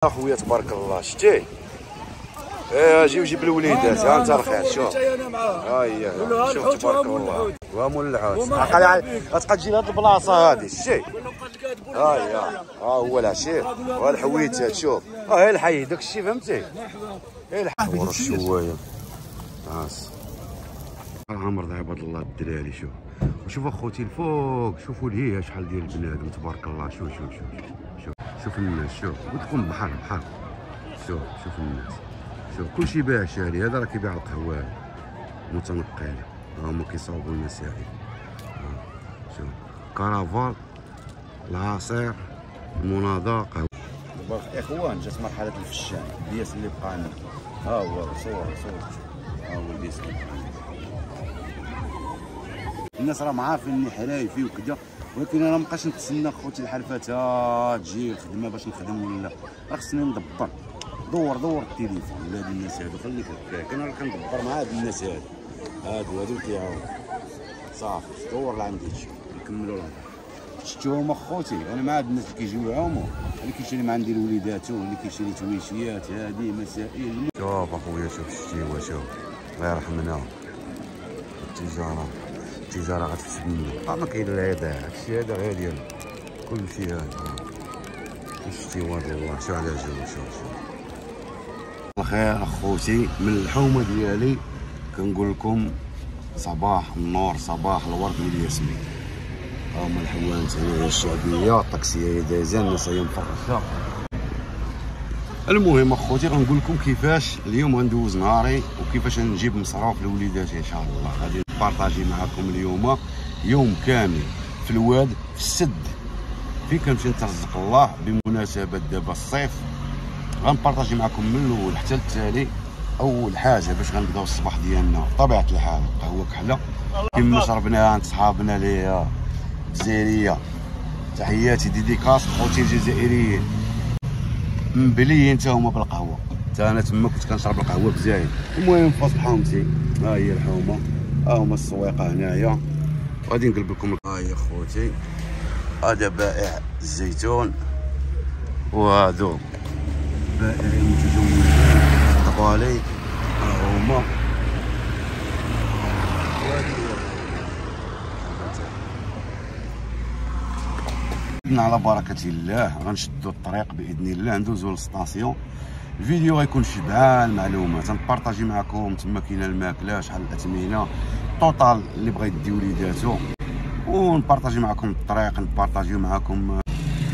اخويا تبارك الله شتي. جيو جيب الوليدات. ها انت الخير شوف. ها هي شوف تبارك الله ومول العود. غتبقى تجي لهاد البلاصه هادي شتي. ها هي ها هو العشير وها الحويتات شوف. ها الحي داك الشيء فهمتي. الحي الشوايه عاس عمر ذا عباد الله الدراري. شوف وشوف اخوتي الفوق. شوفوا ليه شحال ديال البنادم تبارك الله. شوف شوف شوف شوف شوف الناس. شوف ودكم بحر بحر. شوف الناس. شوف كلشي بايع شاري. هذا راه كيبيع القهوه متنقله. هما كيصاوبوا المسائل. شوف كرافال العصير المناضه قهوه. دابا اخوان جات مرحله الفشان الدياس اللي بقى عندنا. ها هو صور ها هو الدياس اللي بقى عندنا. الناس راهم عارفين اني حرايفي وكذا، ولكن انا مابقاش نتسنى خوتي الحرفات تجي الخدمه باش نخدم ولا راه خصني ندبر. دور التليفون ولا هاد الناس هادو خليك هكاك. انا راه كندبر مع هاد الناس هادو اللي كيعاونوا صافي. دور لعندي تشوف نكملوا لهم. شفتوهم اخوتي انا مع هاد الناس اللي كيجيو يعوموا، اللي كيشري من عندي الوليداتو، اللي كيشري تويشيات. هادي مسائل. شوف اخويا شوف الشتيوه. شوف الله يرحمنا التجاره غتفسدنا. ما كاين لا هذا هادشي هذا غير ديالو كلشي. هذا الشتيوه والله شو على جو. شوف الخير اخوتي من الحومه ديالي كنقول لكم صباح النور صباح الورد والياسمين. هما الحوانت هي الشعبيه الطاكسيه دايزه الناس هي مفرشه. المهم اخوتي غنقول لكم كيفاش اليوم غندوز نهاري وكيفاش نجيب مصروف لوليداتي ان شاء الله. غادي نبارطاجي معكم اليوم يوم كامل في الواد في السد فين كنمشي نترزق الله بمناسبه دابا الصيف. غنبارطاجي معكم من الاول حتى التالي. اول حاجه باش غنبداو الصباح ديالنا بطبيعه الحال قهوه كحله كما شربناها عند صحابنا اللي الجزائريه. تحياتي ديديكاس خوتي الجزائريين مبليين تا هما بالقهوه. تا انا تما كنت كنشرب القهوه بزايد. المهم فاصل حومتي. ها هي الحومه. ها هما السويقه هنايا. غادي نقلب لكم. ها هي خوتي هذا بائع الزيتون وهادو بائعين متزوجين طبالي. ها هما على بركه الله غنشدوا الطريق باذن الله ندوزو للسطاسيون. الفيديو غيكون شبعان معلومات. غنبارطاجي معكم تما كاينه الماكله شحال الاثمنه طوطال اللي بغى يدي وليداتو، ونبارطاجي معكم الطريق. نبارطاجيو معكم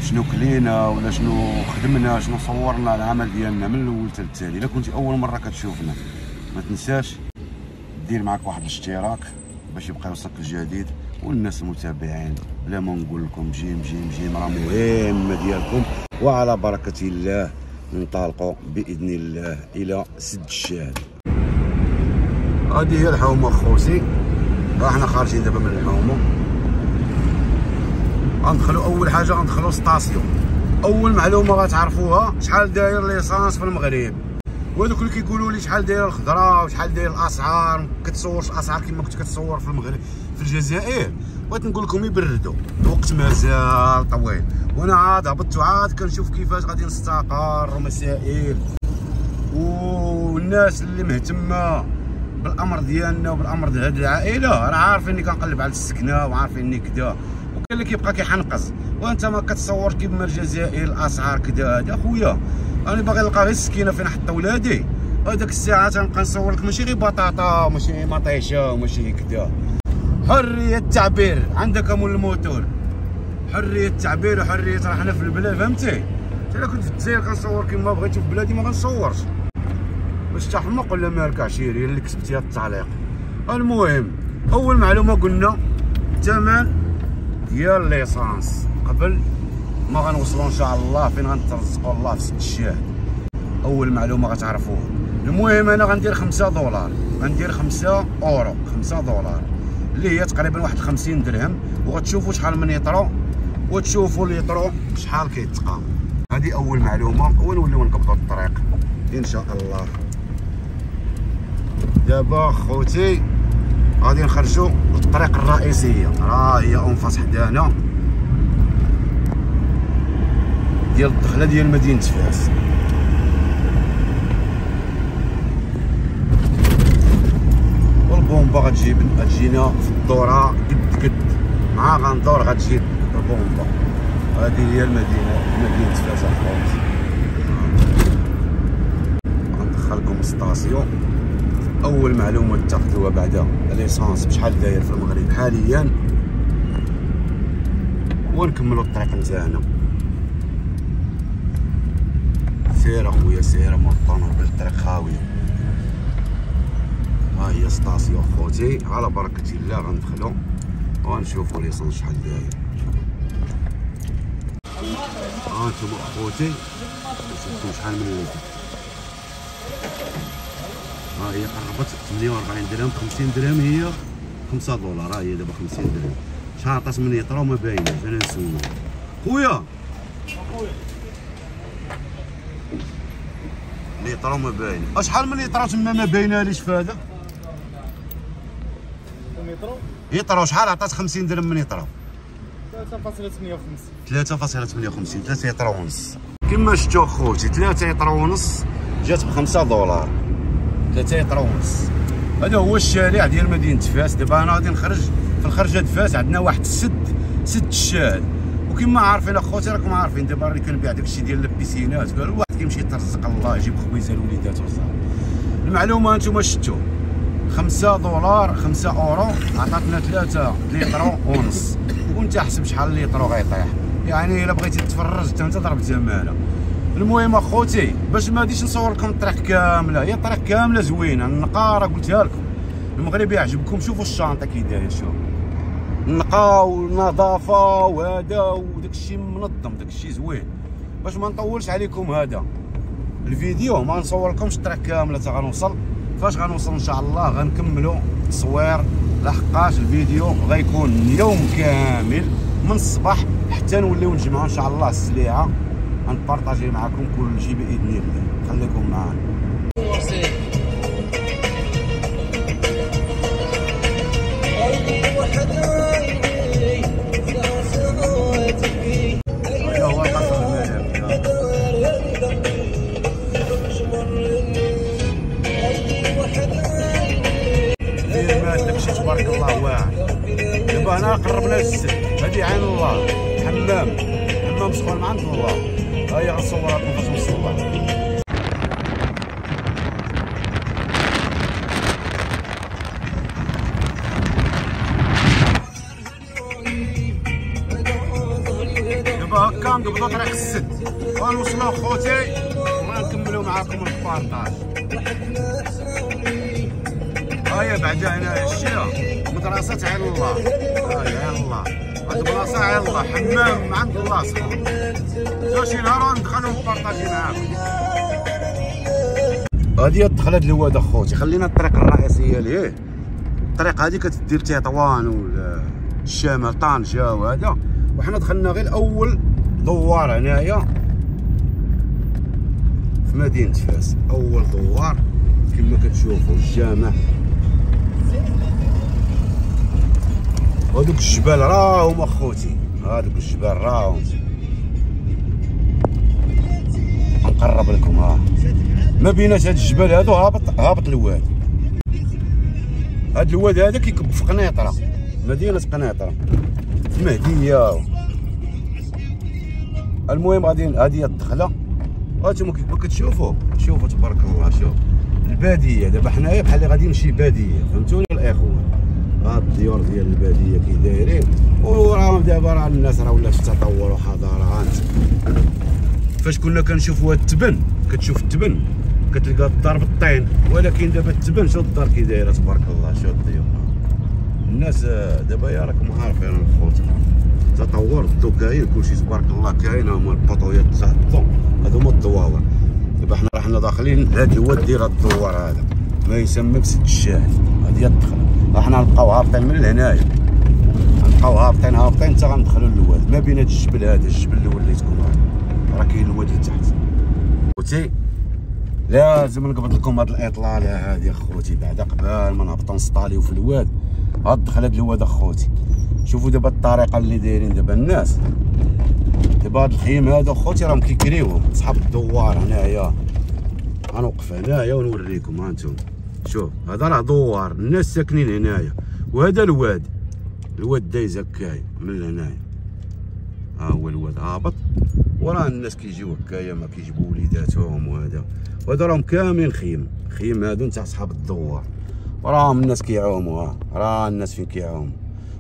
شنو كلينا ولا شنو خدمنا شنو صورنا العمل ديالنا من الاول حتى التالي. الا كنتي اول مره كتشوفنا ما تنساش دير معك واحد الاشتراك باش يبقى يوصلك الجديد. والناس المتابعين بلا ما نقول لكم جيم راه مهمه ديالكم. وعلى بركه الله ننطلقوا باذن الله الى سد الشهد. هذه هي الحومه خوتي. حنا خارجين دابا من الحومه. غندخلوا اول حاجه غندخلوا ستاسيون. اول معلومه غتعرفوها شحال داير ليسانس في المغرب. وهذوك اللي كيقولوا لي شحال داير الخضره وشحال داير الاسعار كتصورش الاسعار كما كنت كتصور في المغرب في الجزائر. بغيت نقول لكم يبردوا الوقت مازال طويل. وانا عاد هبطت وعاد كنشوف كيفاش غادي نستقر ومسائل. والناس اللي مهتمه بالامر ديالنا وبالامر ديال هذه العائله راه عارفيني كنقلب على السكنه وعارفيني كذا. وكاين اللي كيبقى كيحنقز وانت ما كتصور كيما الجزائر الاسعار كذا. هذا اخويا انا باغي نلقى غير السكينه فين نحط ولادي. هذاك الساعه تنبقى نصور لك ماشي غير بطاطا وماشي مطيشه وماشي كذا. حريه التعبير عندك مول الموتور. حريه التعبير وحريه راه حنا في البلاد فهمتي. الا كنت في الجزائر كنصور كيما بغيت وفي بلادي ما غنصورش. واش تحمق ولا مالك عشيري اللي كتبتي هاد التعليق. المهم اول معلومه قلنا الثمن ديال الليسانس قبل ما غنوصلوا ان شاء الله فين غنترزقوا الله في سد الشهد. اول معلومه غتعرفوها. المهم انا غندير 5 دولار غندير 5 اورو 5 دولار اللي هي تقريبا واحد 50 درهم. وغتشوفوا شحال من يطرو وتشوفوا اليطرو شحال كيتقام. هذه اول معلومه ونوليو نقبضوا الطريق ان شاء الله. دابا خوتي غادي نخرجوا للطريق الرئيسيه. راه هي اونفاس حدانا ديال الدخله ديال مدينه فاس. البومبا غتجينا في الدوره قد مع غندور غتجي البومبا. هذه هي مدينه فاس اخوتي. غندخلكم ستاسيون. اول معلومه تاخذوها بعدا ليسانس بشحال داير في المغرب حاليا، ونكملوا الطريق نتاعنا. سير اخويا سير مول الطوموبيل، الطريق خاويه. ها هي ستاسيون خوتي، على بركه الله غندخلوا ونشوفوا ليسانس شحال داير. ها انتم خوتي شفتوا شحال من الليتر. ها هي قربت 48 درهم 50 درهم، هي 5 دولار. ها هي دابا 50 درهم. شحال عطات من ليطره وما بايناش. انا نسول خويا ليطره وما باين. شحال من ليطره تما ما بايناليش في هذا ليطره؟ شحال عطات 50 درهم من ليطره؟ 3.58 3 ليطره ونص. كما شفتوا خوتي 3 ليطره ونص جات ب 5 دولار. 3 ليطره ونص. هذا هو الشارع ديال مدينه فاس. دابا انا غادي نخرج في الخرجه د فاس. عندنا واحد سد الشاهد، وكما عارفين اخوتي راكم عارفين دابا راني كنبيع داكشي ديال البيسينات. قال الواحد كيمشي يترزق الله يجيب خبيزه لوليداتو وصافي. المعلومه انتم شفتوا 5 دولار 5 اورو عطاتنا 3 ليطرو ونص. وانت حسب شحال ليطرو غيطيح. يعني الا بغيتي تتفرج حتى انت ضرب زمانه. المهم اخوتي باش ما غاديش نصور لكم الطريق كامله، هي الطريق كامله زوينه. النقا راه قلتها لكم المغرب يعجبكم. شوفوا الشانطه كي داير، شوف النقا والنظافه وهذا وداكشي منظم، داكشي زوين. باش ما نطولش عليكم هذا الفيديو، ما نصور لكمش الطريق كامله حتى غنوصل. فاش غنوصل ان شاء الله غنكملوا التصوير، لحقاش الفيديو غيكون يوم كامل من الصباح حتى نوليو نجمعوا ان شاء الله السليعه. غنبارطاجي معكم كل شيء باذن الله. خليكم معنا. تبارك الله واعر. دابا هنا قربنا للسد. هذه عين الله حمام سخون من عند الله. ها هي غنصور لكم فاش نوصل لها. دابا هكا نقبضوا طريق السد ونوصلوا خوتي ونكملوا معاكم البارطاج. هاهي بعدا هنايا الشيا مدرسة عين الله. هاهي عين الله، هاد البلاصة عين الله حمام عند الله سخون. تا شي نهار ندخلو نبارطاجي معاكم. هادي هي الدخلة د الواد اخوتي. خلينا الطريق الرئيسية ليه. الطريق هادي كتدير تطوان والشمال طنجة وهذا، وحنا دخلنا غير أول دوار هنايا في مدينة فاس. أول دوار كما كتشوفوا الجامع. هادوك الجبال راهم اخوتي، هادوك الجبال راهم. نقرب لكم. ها ما بينات هاد الجبال هادو هابط الواد. هاد الواد هذا كيكب في قنيطره، مدينه قنيطره في المهديه. المهم غادي هادي هي الدخله. هانتوما كيما كتشوفوا شوفوا تبارك الله. شوف الباديه دابا حنايا بحال اللي غادي نمشي باديه، فهمتوني الاخوان. هاد الديور ديال الباديه كي دايرين، وراهم دابا راه الناس راه ولات في تطور وحضاره. فاش كنا كنشوفوا هاد التبن، كتشوف التبن كتلقى الدار بالطين، ولكن دابا التبن شوف الدار كي دايره تبارك الله. شوف الديور الناس دابا يا راكم عارفين الخوت تطور الضو كاين، كلشي تبارك الله كاين. هما البطويات تاع الضو هادو هما الدواور. دابا حنا داخلين لهاد الواد ديال هاد الدوار هذا ما يسمى بسد الشاهد. هادي هي الدخله. حنا نبقاو هابطين من هنايا، نبقاو هابطين حتى غندخلوا للواد. ما بين هاد الجبل هذا الجبل اللي وليتكم راه كاين الواد لتحت. خوتي لازم نقبض لكم هاد الاطلاله هادي اخوتي بعدا قبل ما نهبطوا نسطاليو في الواد. هاد الدخله د الواد اخوتي. شوفوا دابا الطريقه اللي دايرين دابا الناس. دابا هاد الخيم هادو اخوتي راهم كيكريوهم صحاب الدوار هنايا. غنوقف هنايا ونوريكم. ها انتم شوف هذا راه دوار الناس ساكنين هنايا، وهذا الواد دايز هكايا من هنايا، ها هو الواد هابط، وراه الناس كيجيو هكايا ما كيجيبوا وليداتهم، وهذا راهم كاملين خيم هادو نتاع صحاب الدوار، وراهم الناس كيعوموا، راه الناس فين كيعوموا.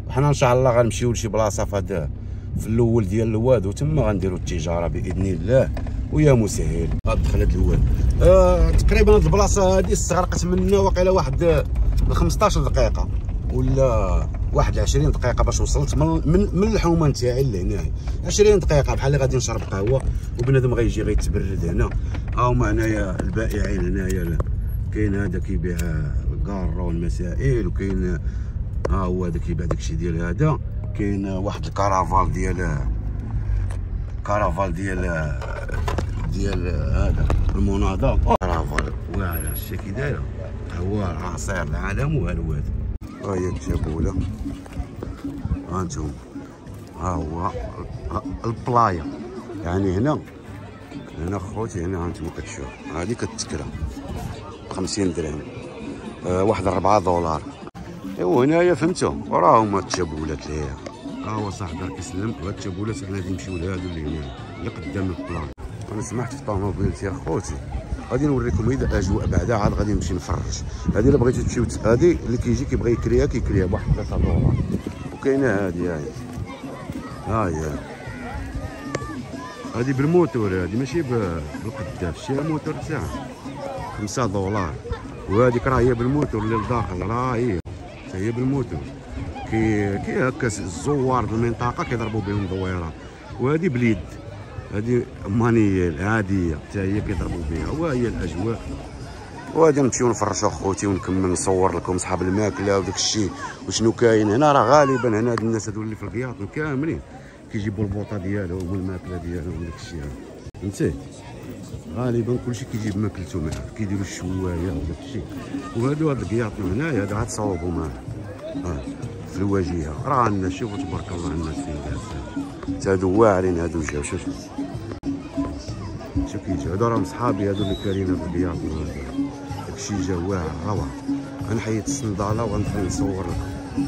وحنا ان شاء الله غنمشيو لشي بلاصه في الاول ديال الواد، وتما غنديروا التجاره باذن الله ويا مسهل. غادخل هاد الواد تقريبا هاد البلاصه هادي استغرقت منا واقيلا واحد 15 دقيقه ولا واحد 20 دقيقه باش وصلت من الحومه نتاعي لهنايا. 20 دقيقه بحال اللي غادي نشرب قهوه وبنادم غيجي غيتبرد هنا. ها هما هنايا البائعين هنايا، كاين هذا كيبيع الكار والمسائل، وكاين ها هو هذا كيبيع داكشي ديال هذا، كاين واحد الكرافال ديال هذا المناضه، كرافال واعره شتي كي دايره، هو عصير العالم وهالواد. ها هي الجابوله، ها انتم ها هو البلايا، يعني هنا خوتي هنا انتم كتشوف هذه كتكره 50 درهم، واحد 4 دولار. ايوا هنايا فهمتوا راه هما التجابولات ليها. ها هو صاحبي راه كيسلم، وهاد التجابولات حنا غادي نمشيو لهادو اللي هنا اللي قدام البلان. انا سمعت في طوموبيلتي خوتي، غادي نوريكم هي الاجواء بعدا، عاد غادي نمشي نفرج. هذه الا بغيتو تمشيو، هذه اللي كيجي كيبغي يكريها بواحد 3 دولار. وكاينه هذه ها هي هذه بالموتور، هذه ماشي بالقداف، شتيها الموتور تاعها 5 دولار. وهذيك راه هي بالموتور اللي لداخل، راه هي بالموتور. كي هكا الزوار المنطقه كيضربوا بهم دويرات. وهذه باليد، هذه مانييل عاديه حتى هي كيضربوا بها. وهي الاجواء، وغادي نمشيو نفرشوا خوتي ونكمل نصور لكم صحاب الماكله وداك الشيء وشنو كاين هنا. راه غالبا هنا هاد الناس هادو اللي في الغياط كاملين كيجيبوا البوطه ديالهم والماكله ديالهم وداك الشيء، فهمتي؟ غالبا كلشي كيجيب ماكلته معاه، كيديروا الشوايه وداك الشيء. وهادو هاد الكياط من هنايا هذا غتصاوبوا معاه في الواجهه. راه الناس شوفوا تبارك الله الناس فين كاع هادو واعرين، هادو جاو شوف كيجيو. هادو راهم صحابي هادو اللي كارين في الكياط، داكشي جا واعر روعه. غنحيد الصنداله وغندخل نصور لكم.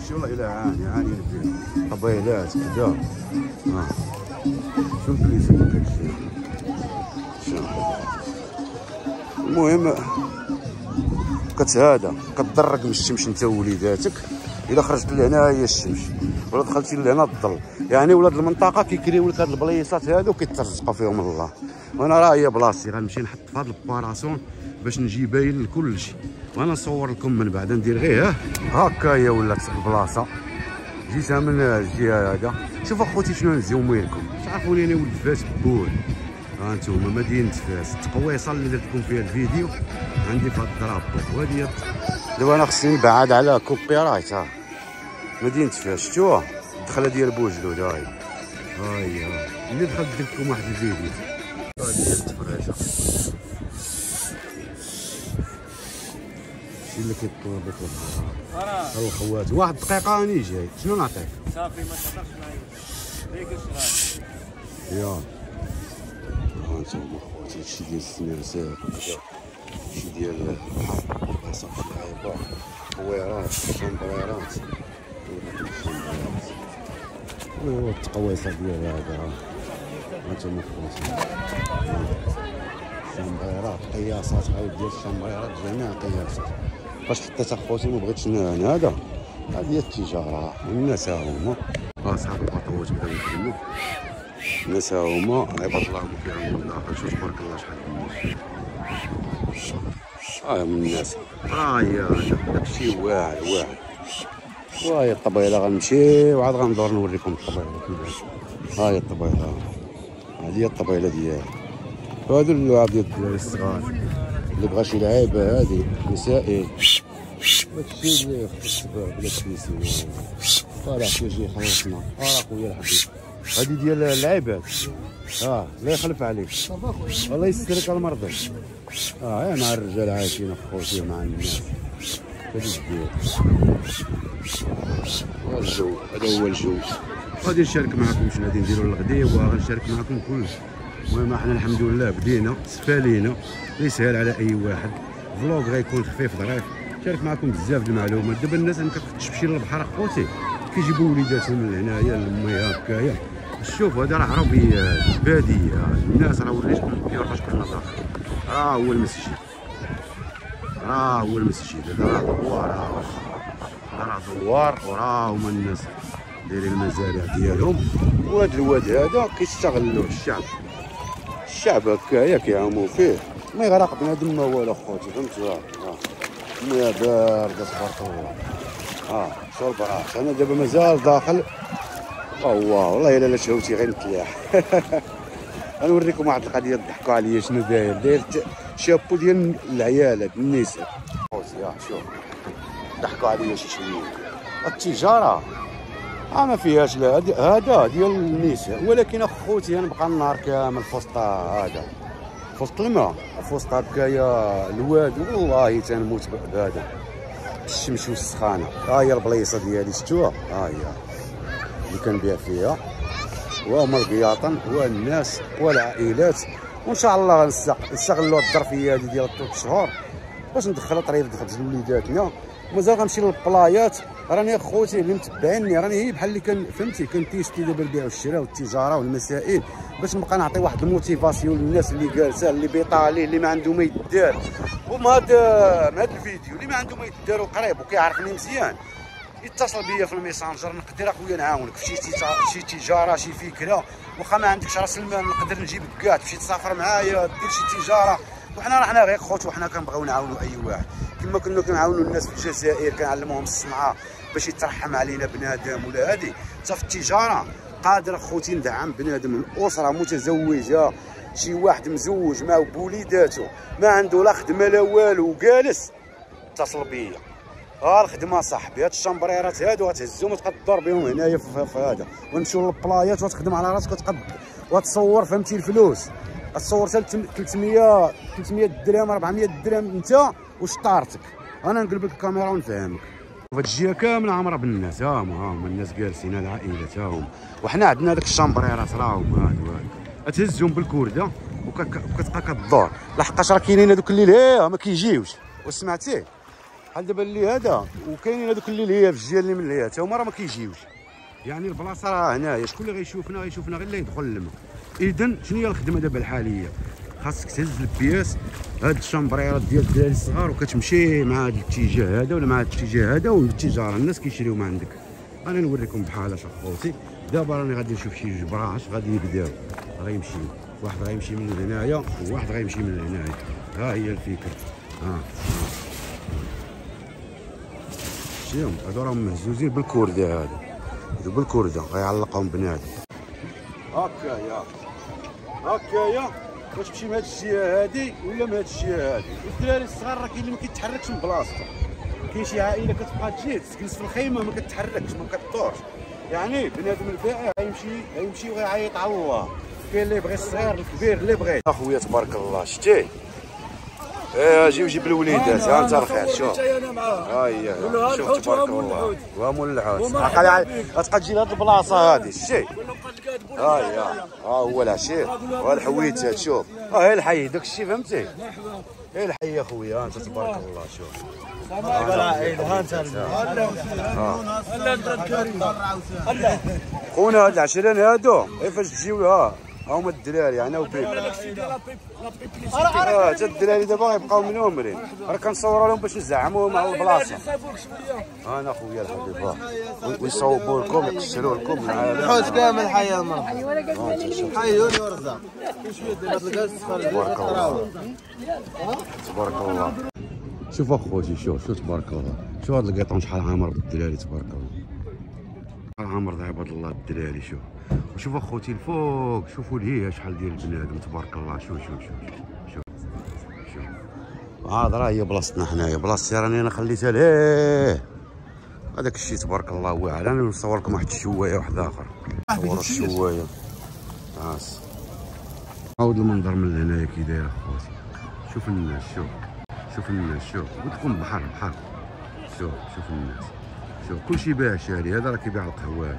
شوف والله الا عاني نبدا قبيلات كدا. شوف اللي يسمى داكشي. المهم كتهادا كتضرك من الشمس انت ووليداتك. الا خرجت لهنا هي الشمس، ولا دخلتي لهنا الظل، يعني ولاد المنطقه كيكريو لك هاد البليصات هادو كيترزقوا فيهم الله. وانا راه هي بلاصتي، غنمشي نحط في هاد الباراسون باش نجي باين لكل شيء، وانا نصور لكم من بعد ندير غير هكا. هي ولات البلاصه، جيتها من الجهه هذا. شوف اخوتي شنو نزومي لكم، تعرفوني انا ولد فاس بول. ها انتم مدينه فاس، التقويصه اللي درت لكم فيها الفيديو عندي في هاد الدرابو. وهذه دابا انا خصني نبعد على كوبي رايت. ها مدينه فاس، شفتوها الدخله ديال بوجلود. هاي اللي دخلت درت لكم واحد الفيديو. هذه هي التفريشه اللي كيطلب لك الخوات. واحد دقيقه راني جاي، شنو نعطيك؟ صافي ما تقدرش معايا ديك الصغار. يلا ها انتم خواتي، هادشي ديال السميرسات، هادشي ديال البحر، صافي لعيبه، كويرات، شامبريرات، ايوا التقويصه ديال هذا. ها انتم خواتي شامبريرات، قياسات، غير ديال الشامبريرات جميع القياسات. باش حطيت اخوتي ما بغيتش هذا. هذه هي التجاره والناس ها هما. صحاب البطوات بداو يخدموا، الناس ها هما عباد الله هما كيعاونوا الآخر. شوف تبارك الله شحال من الناس. ها من الناس، هي داكشي واعر. وهي الطبيله غنمشي وعاد غندور نوريكم الطبيله كيفاش. ها هي الطبيله، هذه هي الطبيله ديالها. وهادو اللعاب ديال الدراري الصغار اللي بغا شي لعيبه، هادي مسائل. داكشي اللي خصك بلا تنسيو. راه كيجي يخلصنا. خويا الحبيب، هادي ديال اللعيبات. لا يخلف عليك، الله يسترك المرضى. مع الرجال عايشين اخوتي مع الناس. هادي دير الجو، هذا هو الجو. غادي نشارك معكم شنو غادي نديرو الغدي، وغنشارك معكم كلشي. المهم حنا الحمد لله بدينا سفالينا، لا يسهل على اي واحد. فلوق غيكون خفيف ظريف شارك معكم بزاف د المعلومات. دابا الناس اللي كتمشي للبحر اخوتي كيجيبوا وليداتهم من هنايا للميه هكايا. شوف هذا راه عربيات باديه، الناس راه وريتكم كيفاش كنا داخل. راه هو المسجد، راه هو المسجد هذا راه دوار، راه دوار وراه هما الناس دايرين المزارع ديالهم. وهذا الواد هذا كيستغلوه الشعب هكايا كيعوموا فيه، ما يغرق بنادم ما والو اخوتي فهمتوا. المياه بارده تبارك الله. شرب راس. انا دابا مازال داخل. والله الا شهوتي غير نتلاح. غنوريكم واحد القضيه ضحكوا عليا شنو داير شابو ديال العيال هاد النساء خوتي. شوف ضحكوا عليا شي شويه. التجاره ما فيهاش لا هذا ديال النساء، ولكن اخوتي انا بقى النهار كامل في وسط هذا في وسط الماء في وسط هكايا الواد. والله تنموت بهذا الشمس والسخانه. هي البليصه ديالي شفتوها، هي اللي كنبيع فيها، وهما القياطن والناس والعائلات. وان شاء الله غنستغلوا الظرفيه هذه ديال 3 شهور باش ندخلوا طريف الخبز لوليداتنا. مازال غنمشي للبلايات. راني اخوتي اللي متبعيني راني هي بحال اللي فهمتي كنتيستي دابا البيع والشراء والتجاره والمسائل باش نبقى نعطي واحد الموتيفاسيون للناس اللي جالسه اللي بيطالي اللي ما عنده ما يدار. ومن هذا الفيديو اللي ما عنده ما يدار وقريب وكيعرفني مزيان يتصل بيا في الميسانجر. نقدر اخويا نعاونك في شي تجاره شي فكره. واخا ما عندكش راس المال نقدر نجيبك كاع تمشي تسافر معايا دير شي تجاره. وحنا غير خوت وحنا كنبغيو نعاونوا اي واحد كما كنا كنعاونوا الناس في الجزائر كنعلموهم الصنعه باش يترحم علينا بنادم ولا هذه. حتى في التجاره قادر اخوتي ندعم بنادم الاسره متزوجه شي واحد مزوج معاه بوليداته ما عنده لا خدمه لا والو وجالس اتصل بيا. الخدمه صاحبي هاد الشامبريرات هادو غتهزهم وتبقى تدور بهم هنايا في هذا ونمشيو للبلايات وتخدم على راسك وتصور فهمتي الفلوس. تصور 300 درهم 400 درهم انت وشطارتك. انا نقلب لك الكاميرا ونفهمك. هاد الجهه كامله عامره بالناس. هما الناس جالسين العائلات هما. وحنا عندنا داك الشامبريرات راهم هادو تهزهم بالكورده وكتبقى كدور. لحقاش راه كاينين هذوك الليل ما كيجيوش. وسمعتي بحال دابا اللي هذا وكاينين هذوك اللي هي في الجهه اللي من اللي تا هما راه ما كيجيوش. يعني البلاصه راه هنايا شكون اللي غيشوفنا غير اللي يدخل للماء. اذا شنو هي الخدمه دابا الحاليه؟ خاصك تهز البياس هاد الشامبريرات ديال الدراري الصغار وكتمشي مع هاد الاتجاه هذا ولا مع هاد الاتجاه هذا والتجاره الناس كيشريو ما عندك. انا نوريكم بحالاش اخوتي. دابا راني غادي نشوف شي جوج براش غادي يبداو غيمشيو. واحد غيمشي من هنايا وواحد غيمشي من هنايا. ها هي الفكره. شتيهم هادو راهم مهزوزين بالكورده. هادو بالكورده غيعلقهم بنادم هكايا واش تمشي من هاد الجهه هادي ولا من هاد الجهه هادي. والدراري الصغار راه كاين اللي ما كيتحركش من بلاصتو. كاين شي عائله كتبقى تجي تجلس في الخيمه ما كتحركش ما كتدورش. يعني بنادم البائع غيمشي وغيعيط على الله. كاين اللي يبغي الصغير الكبير اللي بغيت. اخويا تبارك الله شتي جيب الوليدات. انت الخير شوف هي شوف تبارك الله ومول العود غتبقى تجي لهاد البلاصه هادي شتي. هو العشير والحويتات شوف هي الحي داك الشيء فهمتي. هي الحي اخويا انت تبارك الله شوف خونا هاد العشرين هادو فاش تجيو هما الدراري انا وبيب. حتى الدراري دابا غيبقاو منومرين راه كنصوروا لهم باش نزعموهم على البلاصه. انا خويا الحبيب ويصوبوا لكم يقشروا لكم الحوت كامل. حيا المرحبا حيوني ورزاق كاين شويه ديال هاد الكاس. تبارك الله تبارك الله. شوف اخوتي شوف تبارك الله. شوف هاد القيطون شحال عامر بالدراري تبارك الله. عامر ذا عباد الله الدراري. شوف اخوتي الفوق شوفوا لهيه شحال ديال البنادم تبارك الله. شوف هاد راه هي بلاصتنا حنايا. بلاصتي راني انا خليتها لهيه هذاك الشيء تبارك الله واعر. انا نصور لكم واحد الشوايه واحد اخر. صور الشوايه عاود المنظر من هنايا كي داير اخوتي. شوف الناس شوف الناس قلت لكم بحر شوف الناس كلشي باع شاري. هذا راه كيبيع القهوه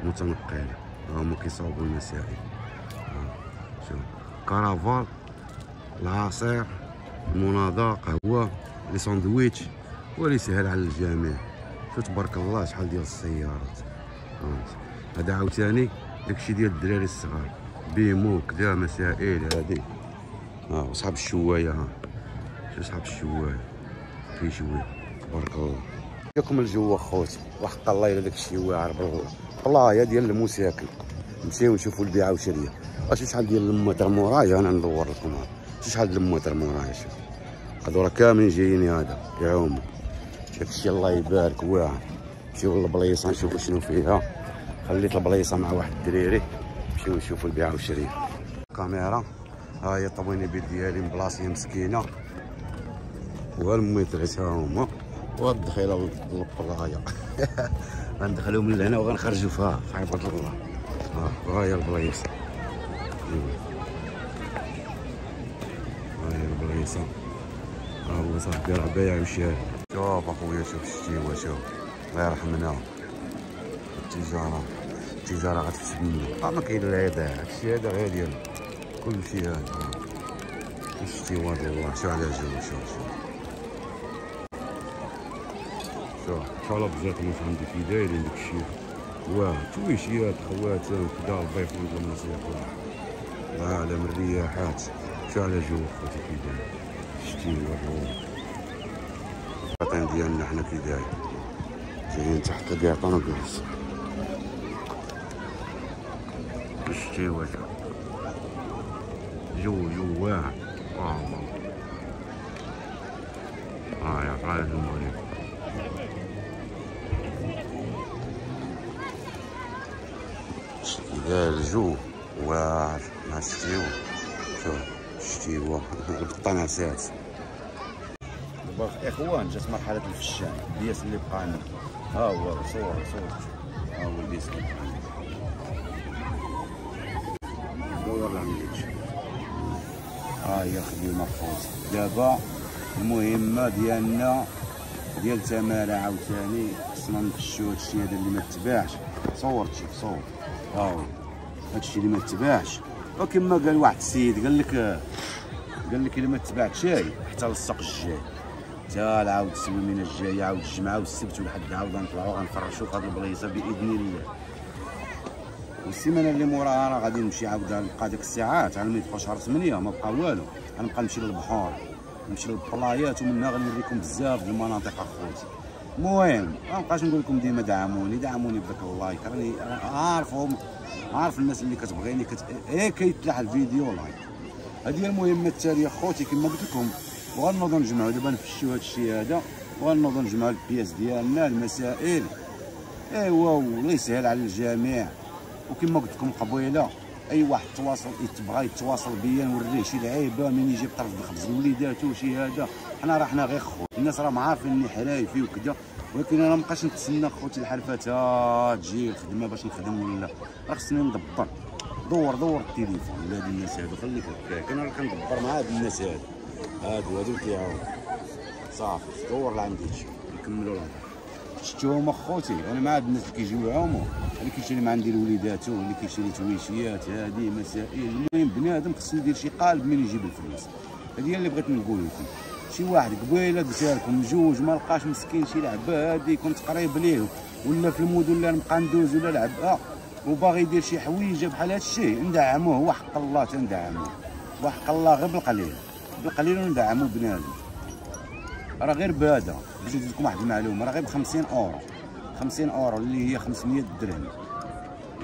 متنقله هما كيصاوبوا المسائل. شوف كرافال العصير المناضة، قهوة، لي ساندويتش، واللي سهل على الجميع. شوف تبارك الله شحال ديال السيارات. هذا عاوتاني داكشي ديال الدراري الصغار، بيمو كدا مسائل هادي. وصحاب الشوايه، شوف صحاب الشوايه كيشوي تبارك الله. ياكم الجو اخوتي، وحق الله الا داكشي واعر بالبلايه ديال المساكن. نمشيو نشوفوا البيعه والشريه. شوف شحال ديال المتر مورايا، انا ندور لكم. شوف شحال ديال المتر مورايا. شوف هادو راه كاملين جايين هذا يعوموا. داكشي الله يبارك واعر. نمشيو للبلايصه نشوفوا شنو فيها. خليت البلايصه مع واحد الدريري، نمشيو نشوفوا البيعه والشريه. الكاميرا ها هي الطوينبيل ديالي مبلاصيه مسكينه، والميتريس ها هما، والدخيله للبلايه. غندخلو من هنا وغنخرجوا فيها في عباد الله. ها هي البلايصه، ها هي البلايصه. ها هو صاحبي راه بايع وشاري. شوف اخويا، شوف الشتيوه، شوف الله يرحمنا. التجاره غتفتح منا، ما كاين لا يباع. هادشي هذا غير ديالو، كلشي هذا. الشتيوه ديال الله، شوف على الجو. شوف ان شاء الله بزاف الناس عندي كي دايرين داكشي. تويشيات خواتم كدا، الله يفوت الناس ياكلوا. الله اعلم الرياحات. شوف على جو خوتي كي داير الشتيوه. الوطن ديالنا حنا كي داير، جايين تحت القيطان وجالس الشتيوه. جو واعر. يا طلع المغرب. داير الجو واعر مع الشتيوه. شوف الشتيوه بالطناسات. دابا اخوان جات مرحله الفشان، البياس اللي بقى عندنا. ها هو صور ها هو البياس اللي بقى عندنا. دور العمليات. ها هي الخدمه خوتي. دابا المهمه ديالنا ديال تماره عاوتاني خصنا نفشو هادشي هذا اللي ما تباعش. صور ها هو هادشي اللي ما تباعش. وكما قال واحد السيد قال لك الا ما تباعش حتى للسوق الجاي، حتى عاود السويمينه الجايه، عاود الجمعه والسبت والحد عاود غنطلعو غنفرشو في هاد البلايصه باذن الله. والسيمانه اللي موراها راه غادي نمشي عاود نبقى ديك الساعات على ما يدخل شهر 8 ما بقى والو. غنبقى نمشي للبحور، نمشي للبلايات، ومنها غنوريكم بزاف د المناطق اخوتي. المهم ما نبقاش نقول لكم ديما دعموني بداك اللايك. راني عارف الناس اللي كتبغيني كيتلاح الفيديو لايك. هذه هي المهمه التاليه خوتي كما قلت لكم. وغنوضو نجمعو دابا نفشيو هذا الشيء هذا، وغنوضو نجمعو البياس ديالنا المسائل. ايوا والله يسهل على الجميع. وكما قلت لكم قبيله، اي واحد تبغى يتواصل بيا نوريه شي لعيبه من يجيب طرف الخبز لوليداتو شي هذا. حنا غير خوت، الناس راهم عارفين اني حرايفي وكذا، ولكن انا مابقاش نتسنى خوتي الحرفات تجي الخدمه باش نخدم ولا. راه خصني ندبر. دور التليفون لهاد الناس هادو، خليك هكاك. انا راه كندبر مع هاد الناس هادو اللي كيعاونوا. صافي دور لعندي نكملوا الهضره. شفتوهم اخوتي، انا مع هاد الناس اللي كيجيو يعوموا، اللي كيشري مع عندي لوليداتو، اللي كيشري تويشيات هادي مسائل. المهم بنادم خصو يدير شي قالب من يجيب الفلوس. هادي هي اللي بغيت نقول لكم. شي واحد قبيله درتها لكم جوج ما لقاش مسكين شي لعبه هادي كنت قريب ليه، ولا في المدن ولا نبقى ندوز ولا لعبه وباغي يدير شي حويجه بحال هادشي، ندعموه وحق الله تندعموه وحق الله، غير بالقليل وندعمو بنادم. راه غير بهذا باش نزيد لكم واحد المعلومه، راه غير ب 50 اورو، 50 اورو اللي هي 500 درهم،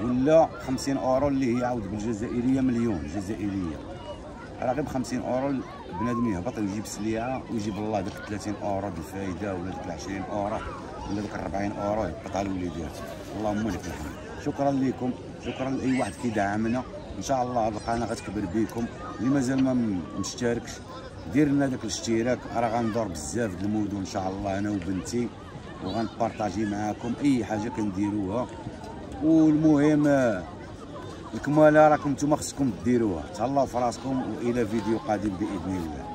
ولا 50 اورو اللي هي عاود بالجزائريه مليون جزائريه. راه غير ب 50 اورو بنادم يهبط ويجيب سليعه ويجيب الله ديك 30 اورو د الفايده، ولا ديك 20 اورو ولا ديك 40 اورو يهبطها لوليدات. اللهم لك الحمد. شكرا لكم، شكرا لاي واحد كيدعمنا. ان شاء الله القناه غتكبر بكم. اللي مازال ما مشتركش دير لنا داك الاشتراك، راه غندور بزاف د المدن ان شاء الله انا وبنتي، وغنبارطاجي معاكم اي حاجه كنديروها. والمهم الكماله راكم نتوما خصكم ديروها. تهلاو في راسكم، والى فيديو قادم باذن الله.